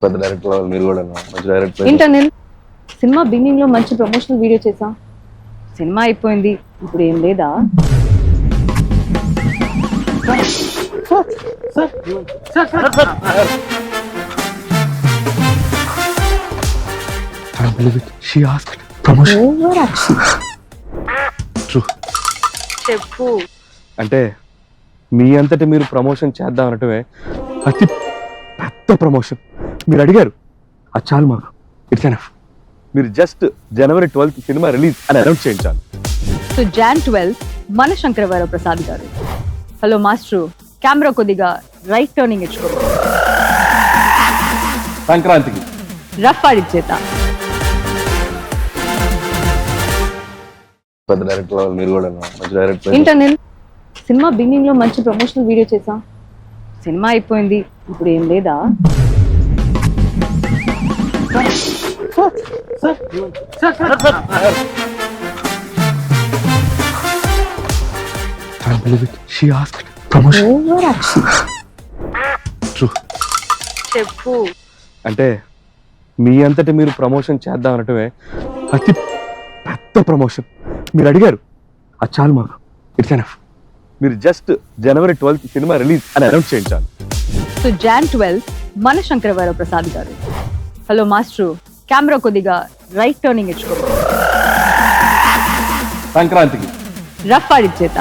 పెద్ద డైరెక్టర్ వాళ్ళు మీరు కూడా మంచి డైరెక్టర్. ఏంటనిల్ సినిమా బిగినింగ్ లో మంచి ప్రమోషనల్ వీడియో చేసా, సినిమా అయిపోయింది, ఇప్పుడు ఏం లేదా? I believe it. She asked promotion. Over action. True. చెప్పు. అంటే మీ అంతటి మీరు ప్రమోషన్ చేద్దాం అనటమే అతి పెద్ద ప్రమోషన్. మీరు అడిగారు, అది చాలు మాకు. It's enough. మీరు just January 12th cinema release అని అనౌన్స్ చేయించాలి. So Jan 12 Mana Shankaravara Prasad garu. Hello master, camera కొద్దిగా రైట్ టర్నింగ్ ఇచ్చుకో. సంక్రాంతికి రఫ్ ఆడిచ్చేత. పెద్ద డైరెక్టర్ వాళ్ళు మీరు కూడా మంచి డైరెక్టర్. ఏంటనిల్ సినిమా బిగినింగ్ లో మంచి ప్రమోషనల్ వీడియో చేసా, సినిమా అయిపోయింది, ఇప్పుడు ఏం లేదా? I believe it. She asked promotion. Over action. True. చెప్పు. అంటే మీ అంతటి మీరు ప్రమోషన్ చేద్దాం అనటమే అతి పెద్ద ప్రమోషన్. మీరు అడిగారు, అది చాలు మాకు. It's enough. మీరు just January 12th cinema release అని అనౌన్స్ చేయించాలి. So Jan 12 Mana Shankaravara Prasad garu. Hello master, camera కొద్దిగా రైట్ టర్నింగ్ ఇచ్చుకో. సంక్రాంతికి రఫ్ ఆడిచ్చేత.